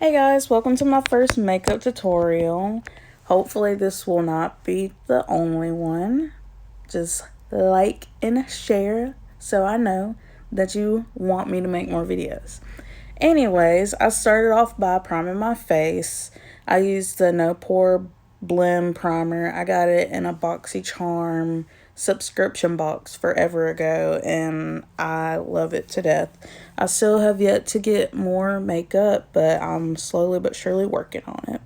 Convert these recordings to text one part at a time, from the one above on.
Hey guys, welcome to my first makeup tutorial. Hopefully this will not be the only one. Just like and share so I know that you want me to make more videos. Anyways, I started off by priming my face. I used the No Pore Blend Primer. I got it in a BoxyCharm subscription box forever ago, and I love it to death. I still have yet to get more makeup, but I'm slowly but surely working on it.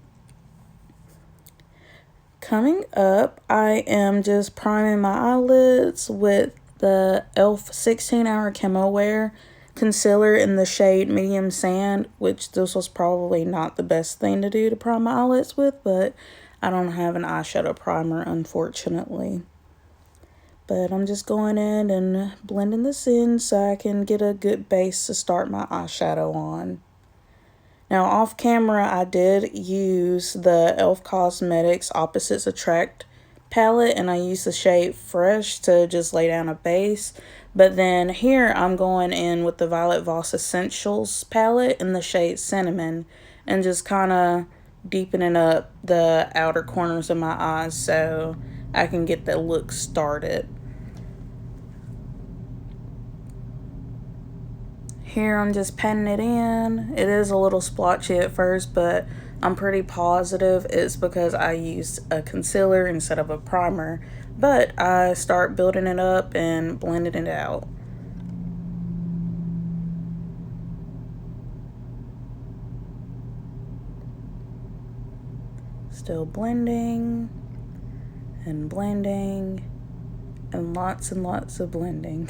Coming up, I am just priming my eyelids with the e.l.f. 16-Hour Camo Wear concealer in the shade Medium Sand, which this was probably not the best thing to do to prime my eyelids with, but I don't have an eyeshadow primer, unfortunately. But I'm just going in and blending this in so I can get a good base to start my eyeshadow on. Now, off camera, I did use the e.l.f. Cosmetics Opposites Attract palette, and I used the shade Fresh to just lay down a base. But then here, I'm going in with the Violet Voss Essentials palette in the shade Cinnamon, and just kind of deepening up the outer corners of my eyes so I can get the look started. Here I'm just patting it in. It is a little splotchy at first, but I'm pretty positive it's because I used a concealer instead of a primer. But I start building it up and blending it out. Still blending and blending and lots of blending.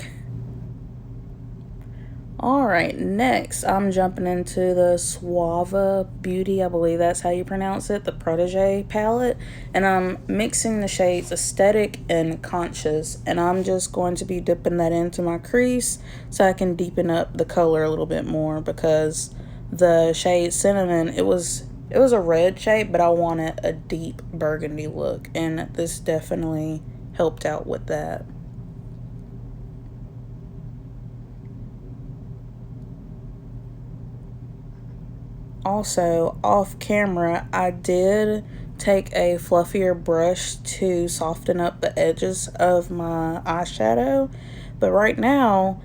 Alright, next I'm jumping into the Suave Beauty, I believe that's how you pronounce it, the Protege palette. And I'm mixing the shades Aesthetic and Conscious. And I'm just going to be dipping that into my crease so I can deepen up the color a little bit more, because the shade Cinnamon, it was a red shade, but I wanted a deep burgundy look. And this definitely helped out with that. Also, off camera, I did take a fluffier brush to soften up the edges of my eyeshadow. But right now,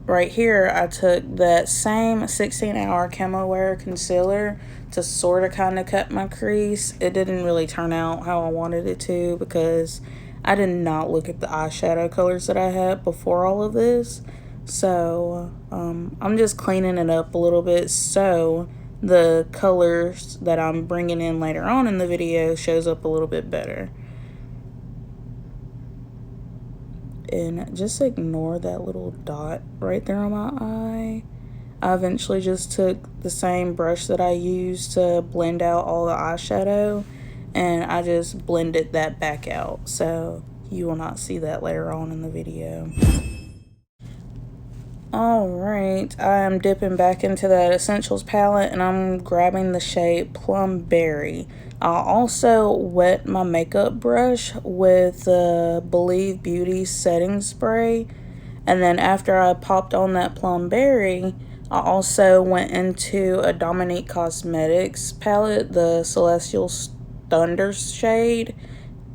right here, I took that same 16-Hour Camo Wear concealer to sort of kind of cut my crease. It didn't really turn out how I wanted it to, because I did not look at the eyeshadow colors that I had before all of this. So, I'm just cleaning it up a little bit so the colors that I'm bringing in later on in the video shows up a little bit better. And just ignore that little dot right there on my eye. I eventually just took the same brush that I used to blend out all the eyeshadow, and I just blended that back out, so you will not see that later on in the video. Alright, I am dipping back into that Essentials palette, and I'm grabbing the shade Plum Berry. I'll also wet my makeup brush with the Believe Beauty setting spray, and then after I popped on that Plum Berry, I also went into a Dominique Cosmetics palette, the Celestial Thunder shade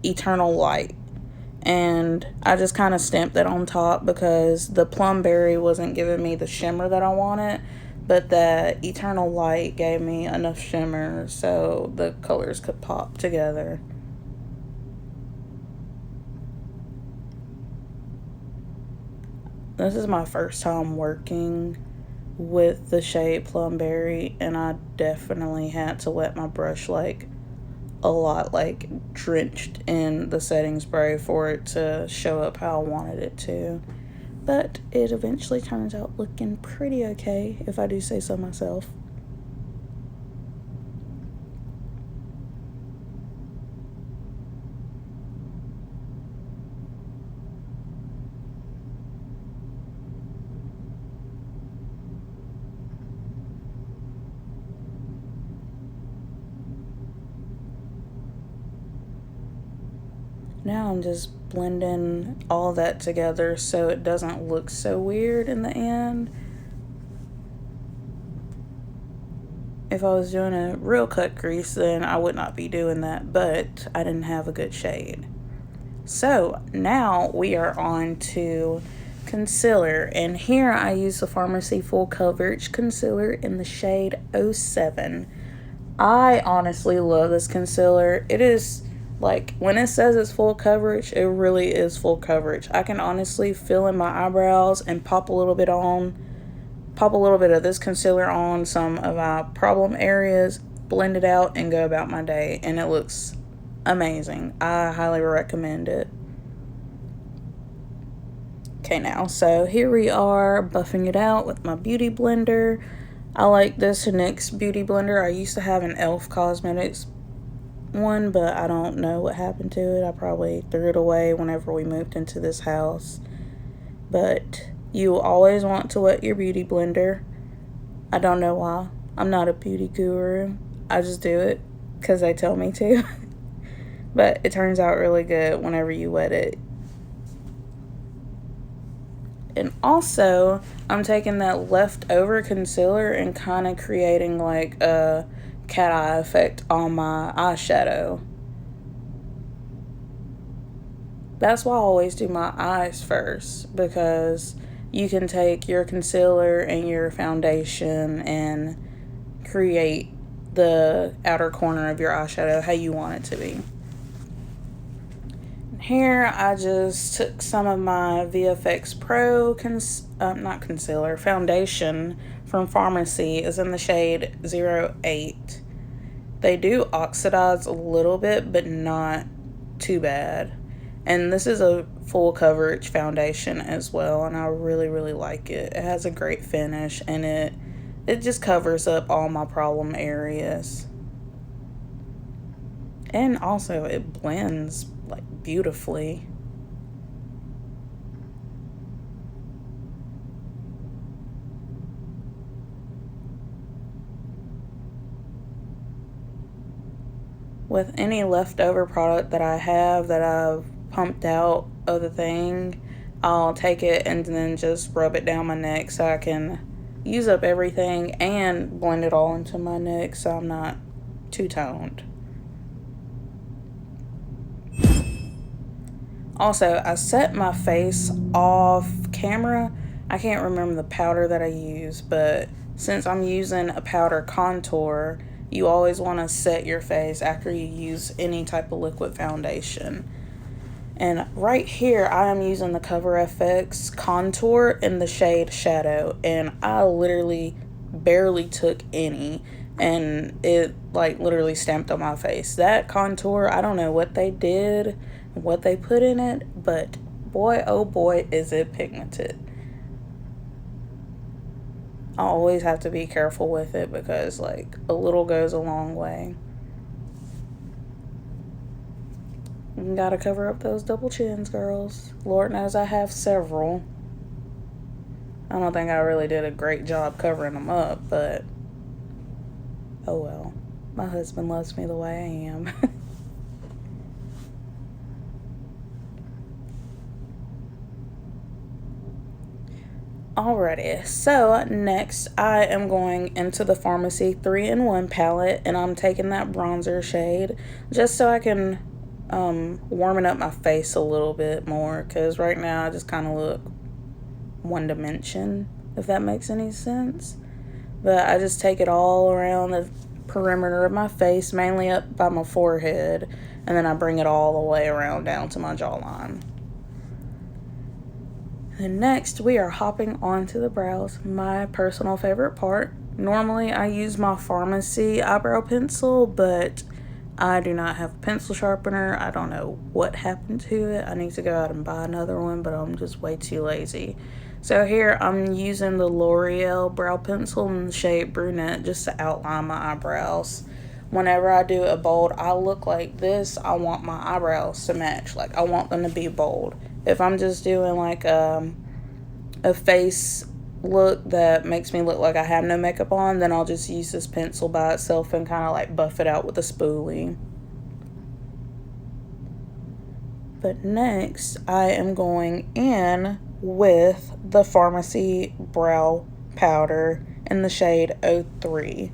Eternal Light. And I just kind of stamped that on top because the Plum Berry wasn't giving me the shimmer that I wanted, but the Eternal Light gave me enough shimmer so the colors could pop together. This is my first time working with the shade Plum Berry, and I definitely had to wet my brush like a lot, like drenched in the setting spray for it to show up how I wanted it to. But it eventually turns out looking pretty okay, if I do say so myself. Now I'm just blending all that together so it doesn't look so weird in the end. If I was doing a real cut crease, then I would not be doing that, but I didn't have a good shade. So now we are on to concealer, and here I use the Farmasi Full Coverage Concealer in the shade 07. I honestly love this concealer. It is, like, when it says it's full coverage, it really is full coverage. I can honestly fill in my eyebrows and pop a little bit of this concealer on some of my problem areas, blend it out, and go about my day, and it looks amazing. I highly recommend it. Okay, now, so here we are buffing it out with my beauty blender. I like this NYX beauty blender. I used to have an e.l.f. Cosmetics one, but I don't know what happened to it. I probably threw it away whenever we moved into this house. But you always want to wet your beauty blender. I don't know why. I'm not a beauty guru. I just do it because they tell me to. But it turns out really good whenever you wet it. And also, I'm taking that leftover concealer and kind of creating like a cat eye effect on my eyeshadow. That's why I always do my eyes first, because you can take your concealer and your foundation and create the outer corner of your eyeshadow how you want it to be. Here, I just took some of my VFX Pro, foundation from Farmasi. It's in the shade 08. They do oxidize a little bit, but not too bad. And this is a full coverage foundation as well, and I really, really like it. It has a great finish, and it just covers up all my problem areas. And also, it blends like beautifully. With any leftover product that I have that I've pumped out of the thing, I'll take it and then just rub it down my neck so I can use up everything and blend it all into my neck so I'm not two-toned. Also, I set my face off camera. I can't remember the powder that I use, but since I'm using a powder contour, you always want to set your face after you use any type of liquid foundation. And right here, I am using the Cover FX contour in the shade Shadow, and I literally barely took any, and it like literally stamped on my face. That contour, I don't know what they did, what they put in it, but boy, oh boy, is it pigmented. I always have to be careful with it because like a little goes a long way. You gotta cover up those double chins, girls. Lord knows I have several. I don't think I really did a great job covering them up, but oh well. My husband loves me the way I am. Alrighty, so next I am going into the Farmasi 3-in-1 palette, and I'm taking that bronzer shade just so I can warming up my face a little bit more, because right now I just kind of look one dimension, if that makes any sense. But I just take it all around the perimeter of my face, mainly up by my forehead, and then I bring it all the way around down to my jawline. And next, we are hopping onto the brows, my personal favorite part. Normally, I use my Farmasi eyebrow pencil, but I do not have a pencil sharpener. I don't know what happened to it. I need to go out and buy another one, but I'm just way too lazy. So here, I'm using the L'Oreal brow pencil in the shade Brunette just to outline my eyebrows. Whenever I do a bold eye look like this, I want my eyebrows to match. Like, I want them to be bold. If I'm just doing like a face look that makes me look like I have no makeup on, then I'll just use this pencil by itself and kind of like buff it out with a spoolie. But next, I am going in with the Farmasi brow powder in the shade 03.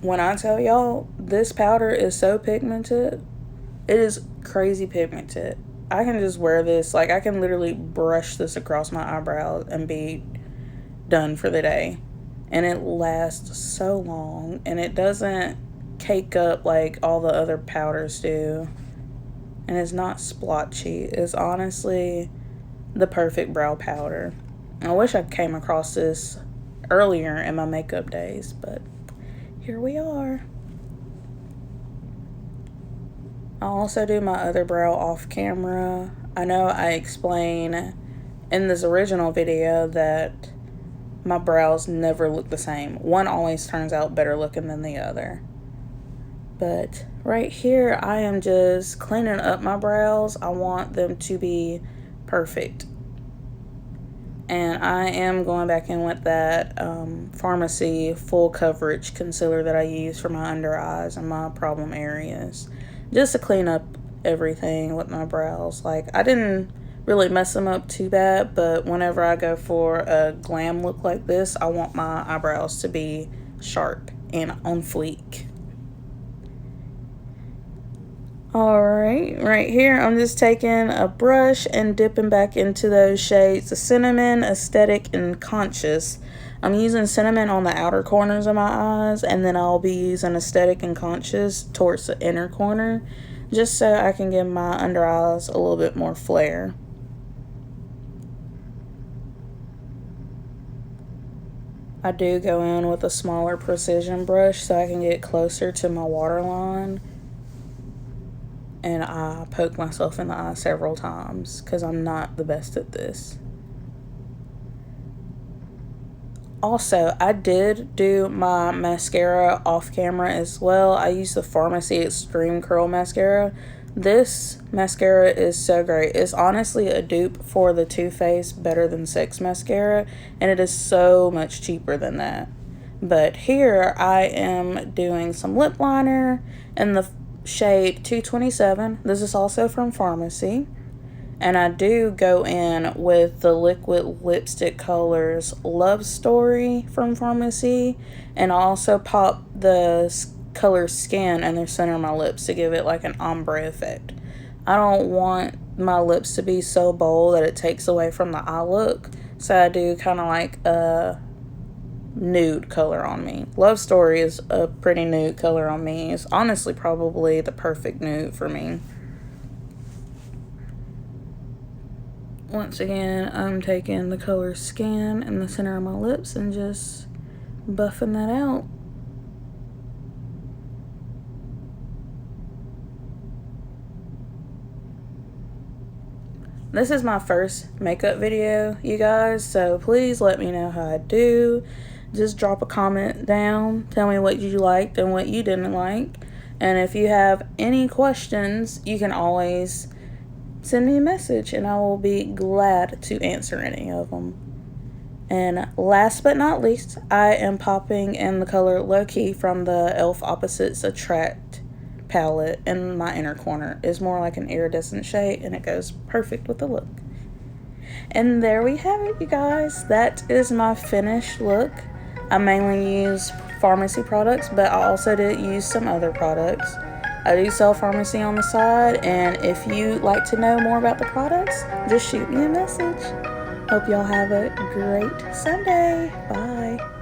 when I tell y'all, this powder is so pigmented, it is crazy pigmented. I can just wear this, like I can literally brush this across my eyebrows and be done for the day. And it lasts so long, and it doesn't cake up like all the other powders do. And it's not splotchy. It's honestly the perfect brow powder. I wish I came across this earlier in my makeup days, but here we are. I'll also do my other brow off camera. I know I explain in this original video that my brows never look the same. One always turns out better looking than the other. But right here, I am just cleaning up my brows. I want them to be perfect. And I am going back in with that Farmasi full coverage concealer that I use for my under eyes and my problem areas. Just to clean up everything with my brows. Like, I didn't really mess them up too bad, but whenever I go for a glam look like this, I want my eyebrows to be sharp and on fleek. Alright, right here I'm just taking a brush and dipping back into those shades, the Cinnamon, Aesthetic, and Conscious. I'm using Cinnamon on the outer corners of my eyes, and then I'll be using Aesthetic and Conscious towards the inner corner, just so I can give my under eyes a little bit more flare. I do go in with a smaller precision brush so I can get closer to my waterline. And I poke myself in the eye several times because I'm not the best at this. Also, I did do my mascara off camera as well. I used the Farmasi Extreme Curl Mascara. This mascara is so great. It's honestly a dupe for the Too Faced Better Than Sex mascara, and it is so much cheaper than that. But here I am doing some lip liner in the shade 227. This is also from Farmasi. And I do go in with the liquid lipstick colors Love Story from Farmasi. And I also pop the color Skin in the center of my lips to give it like an ombre effect. I don't want my lips to be so bold that it takes away from the eye look. So I do kind of like a nude color on me. Love Story is a pretty nude color on me. It's honestly probably the perfect nude for me. Once again, I'm taking the color Skin in the center of my lips and just buffing that out. This is my first makeup video, you guys, so please let me know how I do. Just drop a comment down. Tell me what you liked and what you didn't like. And if you have any questions, you can always send me a message and I will be glad to answer any of them. And last but not least, I am popping in the color Low Key from the e.l.f. Opposites Attract palette in my inner corner. It's more like an iridescent shade and it goes perfect with the look. And there we have it, you guys. That is my finished look. I mainly use Farmasi products, but I also did use some other products. I do sell Farmasi on the side, and if you like to know more about the products, just shoot me a message. Hope y'all have a great Sunday. Bye.